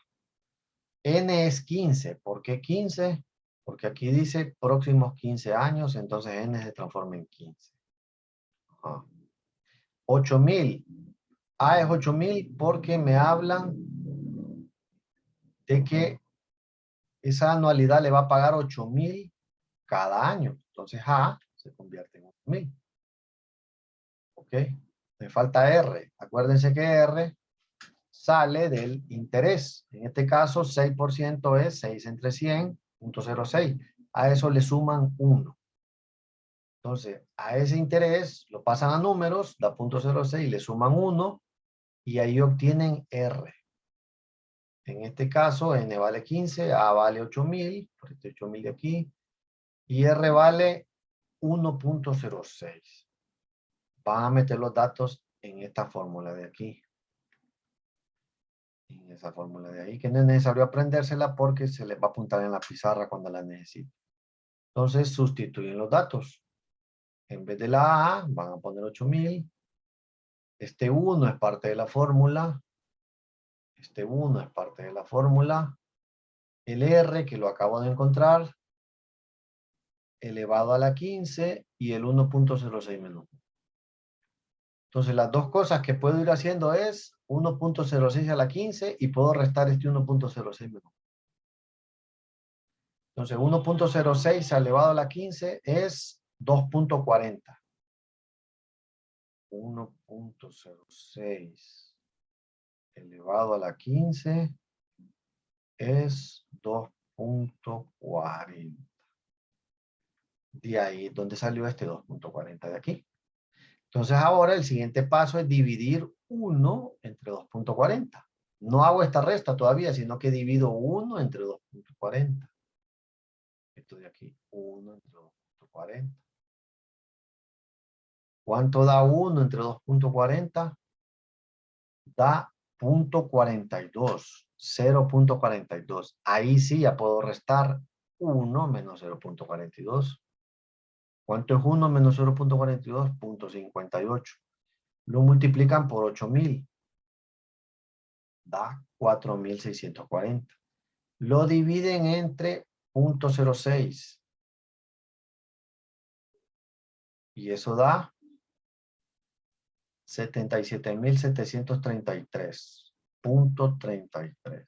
N es 15. ¿Por qué 15? Porque aquí dice próximos 15 años, entonces N se transforma en 15. Ajá. 8,000. A es 8,000 porque me hablan de que esa anualidad le va a pagar 8,000 cada año. Entonces A se convierte en 8,000. ¿Ok? Me falta R. Acuérdense que R sale del interés. En este caso, 6% es 6 entre 100, 0.06. A eso le suman 1. Entonces, a ese interés lo pasan a números, da 0.06, le suman 1 y ahí obtienen R. En este caso, N vale 15, A vale 8,000, por este 8,000 de aquí, y R vale 1.06. Van a meter los datos en esta fórmula de aquí. En esa fórmula de ahí, que no es necesario aprendérsela porque se les va a apuntar en la pizarra cuando la necesiten. Entonces, sustituyen los datos. En vez de la A, van a poner 8,000. Este 1 es parte de la fórmula. Este 1 es parte de la fórmula. El R, que lo acabo de encontrar, elevado a la 15 y el 1.06 menos 1. Entonces, las dos cosas que puedo ir haciendo es 1.06 a la 15 y puedo restar este 1.06 menos 1. Entonces, 1.06 elevado a la 15 es 2.40. 1.06 elevado a la 15 es 2.40. De ahí es donde salió este 2.40 de aquí. Entonces ahora el siguiente paso es dividir 1 entre 2.40. No hago esta resta todavía, sino que divido 1 entre 2.40. Esto de aquí, 1 entre 2.40. ¿Cuánto da 1 entre 2.40? Da 0.42. 0.42. Ahí sí ya puedo restar 1 menos 0.42. ¿Cuánto es 1 menos 0.42? 0.58. Lo multiplican por 8,000. Da 4,640. Lo dividen entre 0.06. Y eso da 77,733.33.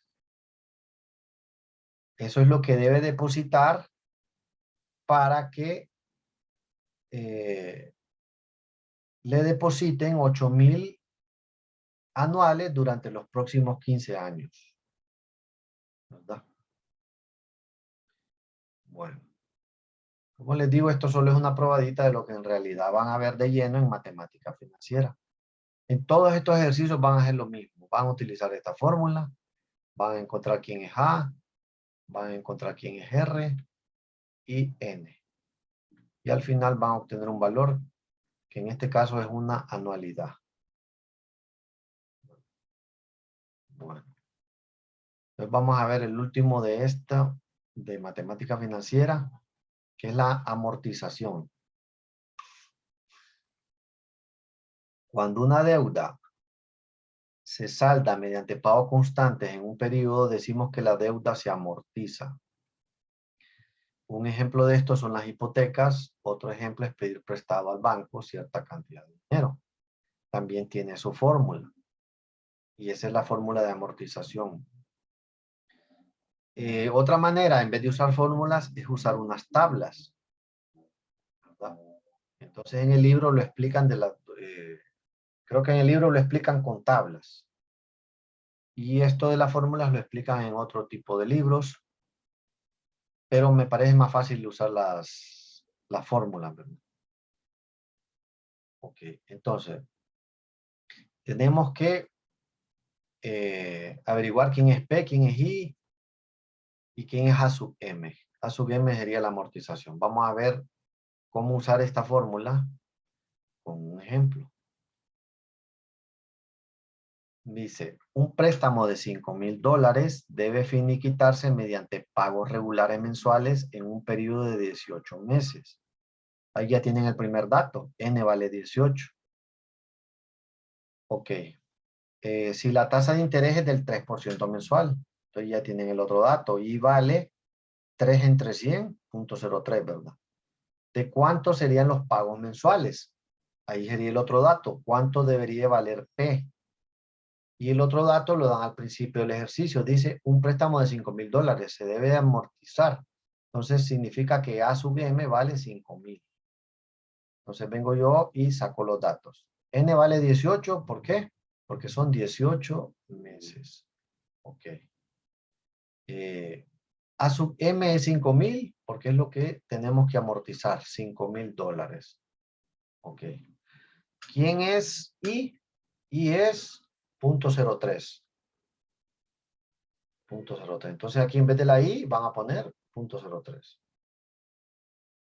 Eso es lo que debe depositar para que le depositen 8,000 anuales durante los próximos 15 años. ¿Verdad? Bueno. Como les digo, esto solo es una probadita de lo que en realidad van a ver de lleno en matemática financiera. En todos estos ejercicios van a hacer lo mismo. Van a utilizar esta fórmula, van a encontrar quién es A, van a encontrar quién es R y N. Y al final van a obtener un valor que en este caso es una anualidad. Bueno. Entonces vamos a ver el último de esta, de matemática financiera, que es la amortización. Cuando una deuda se salda mediante pago constantes en un periodo, decimos que la deuda se amortiza. Un ejemplo de esto son las hipotecas. Otro ejemplo es pedir prestado al banco cierta cantidad de dinero. También tiene su fórmula. Y esa es la fórmula de amortización. Otra manera, en vez de usar fórmulas, es usar unas tablas. ¿Verdad? Entonces en el libro lo explican creo que en el libro lo explican con tablas. Y esto de las fórmulas lo explican en otro tipo de libros. pero me parece más fácil usar las fórmulas, ¿verdad? Ok, entonces, tenemos que averiguar quién es P, quién es I y quién es A sub M. A sub M sería la amortización. Vamos a ver cómo usar esta fórmula con un ejemplo. Dice, un préstamo de $5,000 debe finiquitarse mediante pagos regulares mensuales en un periodo de 18 meses. Ahí ya tienen el primer dato. N vale 18. Ok. Si la tasa de interés es del 3% mensual, entonces ya tienen el otro dato. Y vale 3 entre 100, 0.03, ¿verdad? ¿De cuánto serían los pagos mensuales? Ahí sería el otro dato. ¿Cuánto debería valer P? Y el otro dato lo dan al principio del ejercicio. Dice, un préstamo de $5,000 se debe de amortizar. Entonces significa que A sub M vale 5,000. Entonces vengo yo y saco los datos. N vale 18, ¿por qué? Porque son 18 meses. Ok. A sub M es 5,000, porque es lo que tenemos que amortizar, $5,000. Ok. ¿Quién es I? I es 0.03. 0.03. Entonces aquí en vez de la I van a poner 0.03.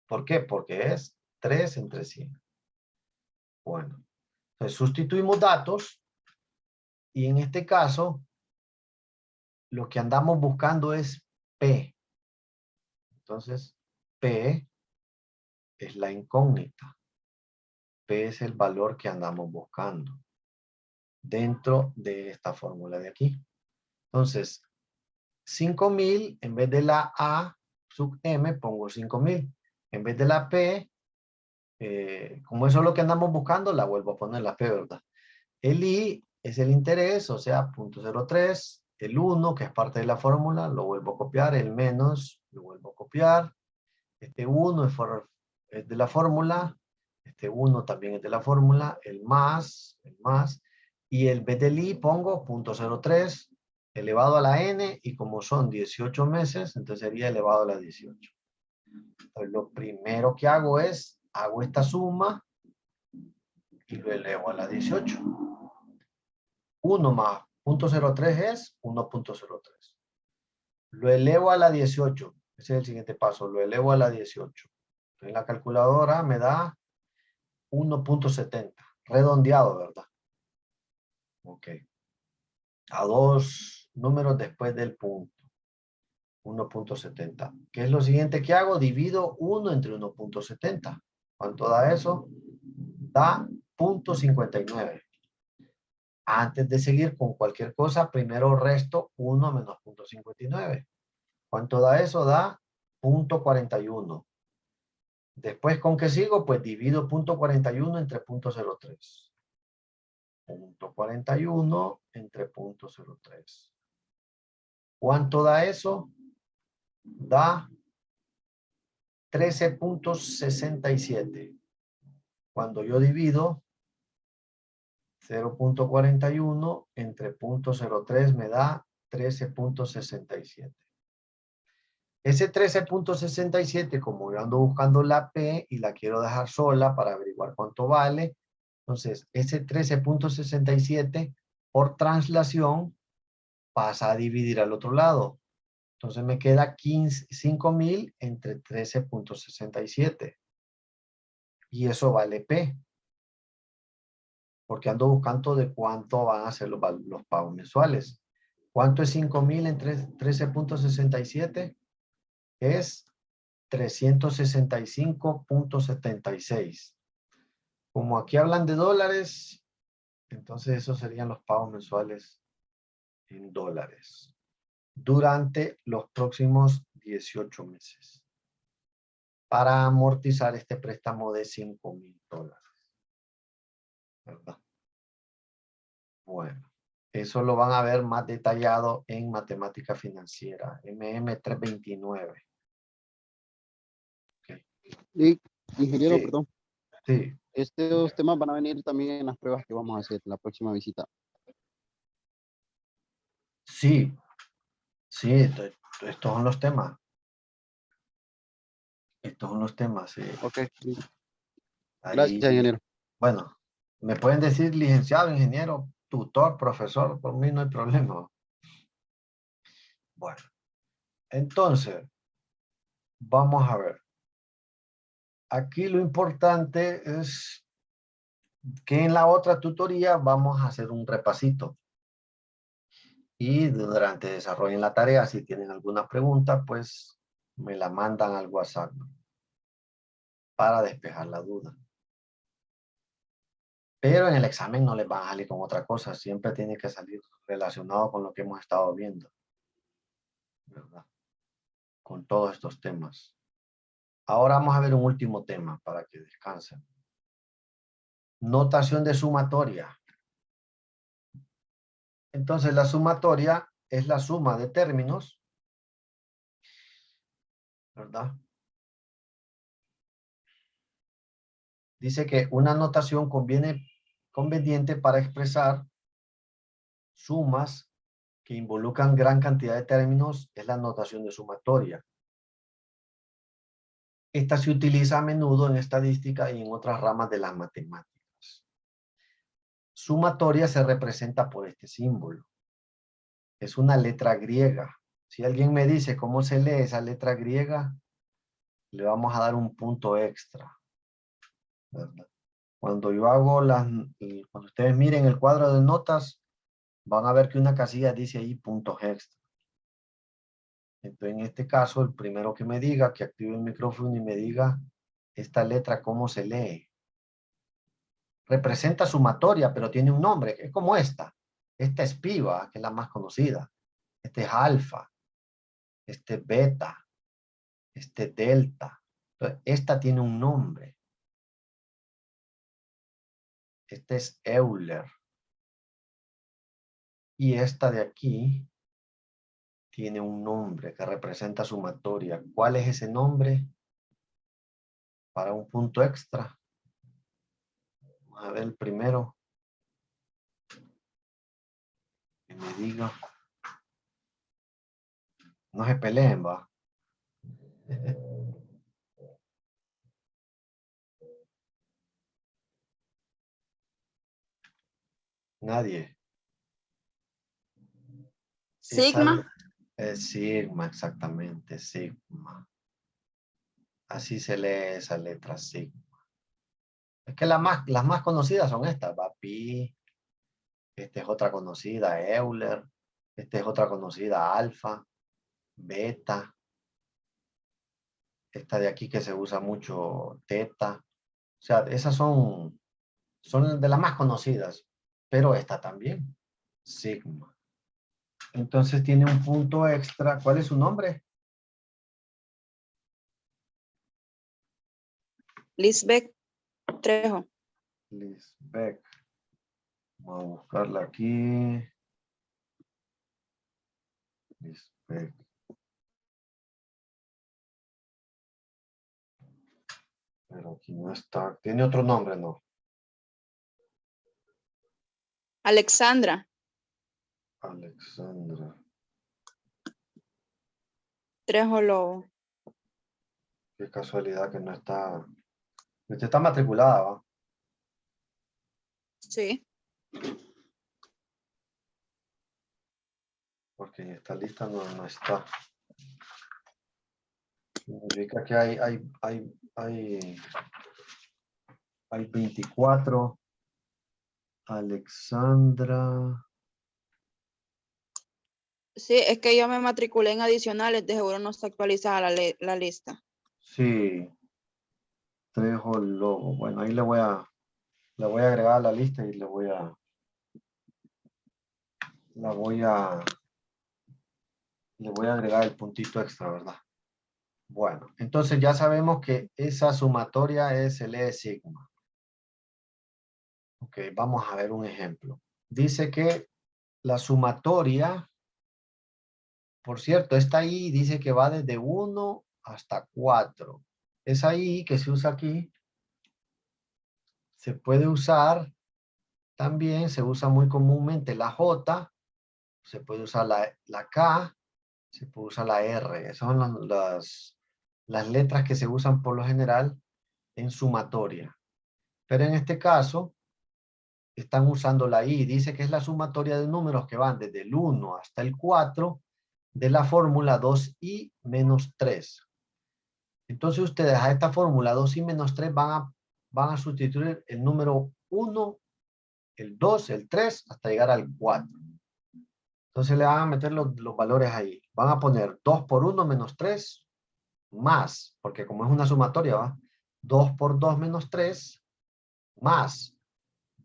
¿Por qué? Porque es 3 entre 100. Bueno, entonces sustituimos datos y en este caso lo que andamos buscando es P. Entonces, P es la incógnita. P es el valor que andamos buscando dentro de esta fórmula de aquí. Entonces, 5,000, en vez de la A sub M, pongo 5,000. En vez de la P, como eso es lo que andamos buscando, la vuelvo a poner la P, ¿verdad? El I es el interés, o sea, 0.03. El 1, que es parte de la fórmula, lo vuelvo a copiar. El menos, lo vuelvo a copiar. Este 1 es de la fórmula. Este 1 también es de la fórmula. El más. Y el B del I pongo 0.03 elevado a la N. Y como son 18 meses, entonces sería elevado a la 18. Entonces lo primero que hago es, hago esta suma y lo elevo a la 18. 1 más 0.03 es 1.03. Lo elevo a la 18. Ese es el siguiente paso. Lo elevo a la 18. En la calculadora me da 1.70. Redondeado, ¿verdad? Ok. A dos números después del punto. 1.70. ¿Qué es lo siguiente que hago? Divido 1 entre 1.70. ¿Cuánto da eso? Da 0.59. Antes de seguir con cualquier cosa, primero resto 1 menos 0.59. ¿Cuánto da eso? Da 0.41. Después, ¿con qué sigo? Pues divido 0.41 entre 0.03. 0.41 entre 0.03. ¿Cuánto da eso? Da 13.67. Cuando yo divido 0.41 entre 0.03 me da 13.67. Ese 13.67, como yo ando buscando la P y la quiero dejar sola para averiguar cuánto vale, entonces ese 13.67 por translación pasa a dividir al otro lado. Entonces me queda 5,000 entre 13.67. Y eso vale P. Porque ando buscando de cuánto van a ser los pagos mensuales. ¿Cuánto es 5,000 entre 13.67? Es 365.76. Como aquí hablan de dólares, entonces esos serían los pagos mensuales en dólares durante los próximos 18 meses para amortizar este préstamo de $5,000. ¿Verdad? Bueno, eso lo van a ver más detallado en matemática financiera, MM329. Okay. Y, ingeniero, Sí. perdón. Sí. Estos temas van a venir también en las pruebas que vamos a hacer en la próxima visita. Sí, estos son los temas. Estos son los temas. Ok, listo. Ahí, Gracias, ingeniero. bueno, me pueden decir licenciado, ingeniero, tutor, profesor, por mí no hay problema. Bueno, entonces, vamos a ver. Aquí lo importante es que en la otra tutoría vamos a hacer un repasito. Y durante desarrollen la tarea, si tienen alguna pregunta, pues me la mandan al WhatsApp, ¿no? Para despejar la duda. Pero en el examen no les va a salir con otra cosa. Siempre tiene que salir relacionado con lo que hemos estado viendo, ¿verdad? Con todos estos temas. Ahora vamos a ver un último tema para que descansen. Notación de sumatoria. Entonces la sumatoria es la suma de términos, ¿verdad? Dice que una notación conveniente para expresar sumas que involucran gran cantidad de términos es la notación de sumatoria. Esta se utiliza a menudo en estadística y en otras ramas de las matemáticas. Sumatoria se representa por este símbolo. Es una letra griega. Si alguien me dice cómo se lee esa letra griega, le vamos a dar un punto extra, ¿verdad? Cuando yo hago cuando ustedes miren el cuadro de notas, van a ver que una casilla dice ahí puntos extra. Entonces, en este caso, el primero que me diga, que active el micrófono y me diga esta letra cómo se lee. Representa sumatoria, pero tiene un nombre, que es como esta. Esta es piva, que es la más conocida. Este es alfa. Este es beta. Este es delta. Entonces, esta tiene un nombre. Este es Euler. Y esta de aquí tiene un nombre que representa sumatoria. ¿Cuál es ese nombre? Para un punto extra. Vamos a ver el primero. Que me diga. No se peleen, va. Nadie. Sigma. Es sigma, exactamente, sigma. Así se lee esa letra sigma. Es que las más conocidas son estas, va, pi. Esta es otra conocida, Euler. Esta es otra conocida, alfa, beta. Esta de aquí que se usa mucho, teta. O sea, esas son de las más conocidas. Pero esta también, sigma. Entonces tiene un punto extra. ¿Cuál es su nombre? Lisbeth Trejo. Lisbeth. Vamos a buscarla aquí. Lisbeth. Pero aquí no está. ¿Tiene otro nombre? No. Alexandra Alexandra. Trejo Lobo. Qué casualidad que no está. Usted está matriculada, ¿va? Sí. Porque en esta lista no está. Significa que hay 24. Alexandra. Sí, es que yo me matriculé en adicionales, de seguro no está actualizada la lista. Sí. Trejo Lobo. Bueno, ahí le voy a agregar a la lista y le voy a agregar el puntito extra, ¿verdad? Bueno, entonces ya sabemos que esa sumatoria es el E sigma. Ok, vamos a ver un ejemplo. Dice que la sumatoria, por cierto, esta I dice que va desde 1 hasta 4. Esa I que se usa aquí, se puede usar también, se usa muy comúnmente la J, se puede usar la K, se puede usar la R. Esas son las letras que se usan por lo general en sumatoria. Pero en este caso, están usando la I. Dice que es la sumatoria de números que van desde el 1 hasta el 4 de la fórmula 2i menos 3. Entonces ustedes a esta fórmula 2i menos 3 van a sustituir el número 1, el 2, el 3, hasta llegar al 4. Entonces le van a meter los valores ahí. Van a poner 2 por 1 menos 3 más, porque como es una sumatoria, ¿va? 2 por 2 menos 3 más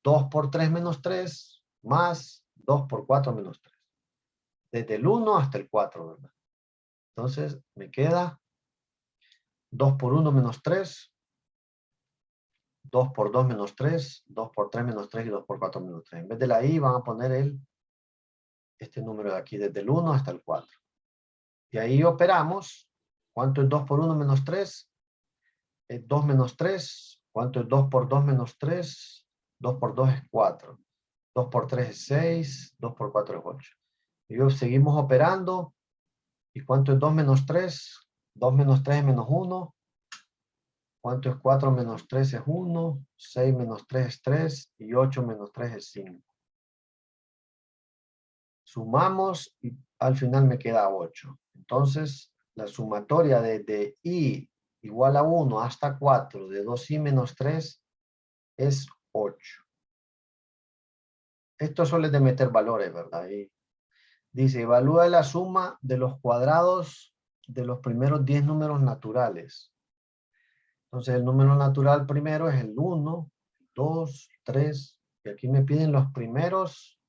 2 por 3 menos 3 más 2 por 4 menos 3. Desde el 1 hasta el 4, ¿verdad? Entonces me queda 2 por 1 menos 3, 2 por 2 menos 3, 2 por 3 menos 3 y 2 por 4 menos 3. En vez de la I van a poner este número de aquí, desde el 1 hasta el 4. Y ahí operamos. ¿Cuánto es 2 por 1 menos 3? Es 2 menos 3. ¿Cuánto es 2 por 2 menos 3? 2 por 2 es 4. 2 por 3 es 6. 2 por 4 es 8. Y seguimos operando. ¿Y cuánto es 2 menos 3? 2 menos 3 es menos 1. ¿Cuánto es 4 menos 3 es 1? 6 menos 3 es 3. Y 8 menos 3 es 5. Sumamos y al final me queda 8. Entonces, la sumatoria de i igual a 1 hasta 4 de 2i menos 3 es 8. Esto solo es de meter valores, ¿verdad? Y dice, evalúa la suma de los cuadrados de los primeros 10 números naturales. Entonces, el número natural primero es el 1, 2, 3. Y aquí me piden los primeros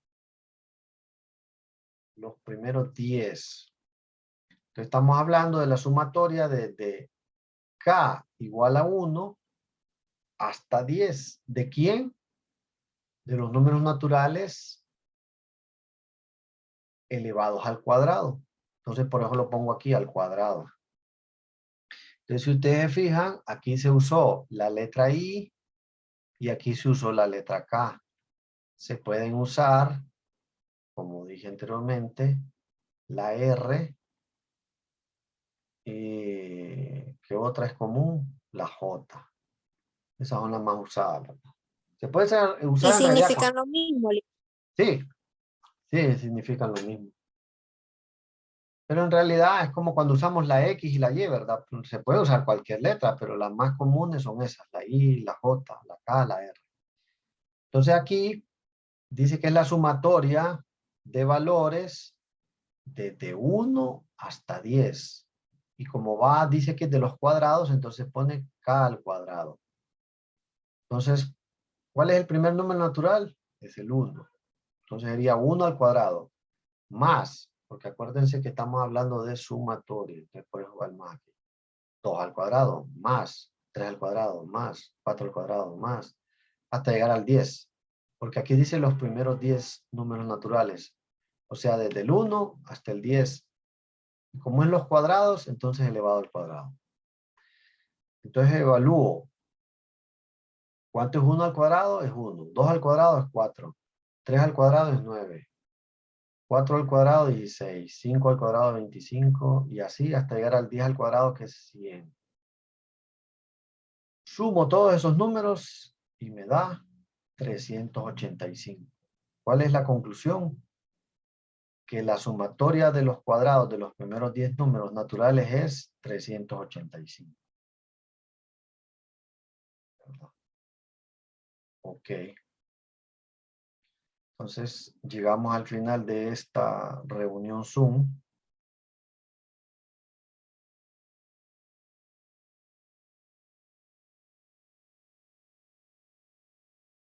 10. Entonces, estamos hablando de la sumatoria de k igual a 1 hasta 10. ¿De quién? De los números naturales elevados al cuadrado. Entonces, por eso lo pongo aquí al cuadrado. Entonces, si ustedes se fijan, aquí se usó la letra I y aquí se usó la letra K. Se pueden usar, como dije anteriormente, la R. ¿Qué otra es común? La J. Esas son las más usadas, ¿verdad? Se puede usar Y en realidad. significan lo mismo. Sí, sí, significan lo mismo. Pero en realidad es como cuando usamos la X y la Y, ¿verdad? Se puede usar cualquier letra, pero las más comunes son esas, la I, la J, la K, la R. Entonces aquí dice que es la sumatoria de valores desde 1 hasta 10. Y como va, dice que es de los cuadrados, entonces pone K al cuadrado. Entonces, ¿cuál es el primer número natural? Es el 1. Entonces sería 1 al cuadrado más, porque acuérdense que estamos hablando de sumatoria, entonces por eso va el más aquí. 2 al cuadrado más 3 al cuadrado más 4 al cuadrado más hasta llegar al 10. Porque aquí dice los primeros 10 números naturales. O sea, desde el 1 hasta el 10. Y como es los cuadrados, entonces elevado al cuadrado. Entonces evalúo. ¿Cuánto es 1 al cuadrado? Es 1. 2 al cuadrado es 4. 3 al cuadrado es 9. 4 al cuadrado, 16. 5 al cuadrado, 25. Y así hasta llegar al 10 al cuadrado, que es 100. Sumo todos esos números y me da 385. ¿Cuál es la conclusión? Que la sumatoria de los cuadrados de los primeros 10 números naturales es 385. ¿Verdad? Ok. Entonces, llegamos al final de esta reunión Zoom.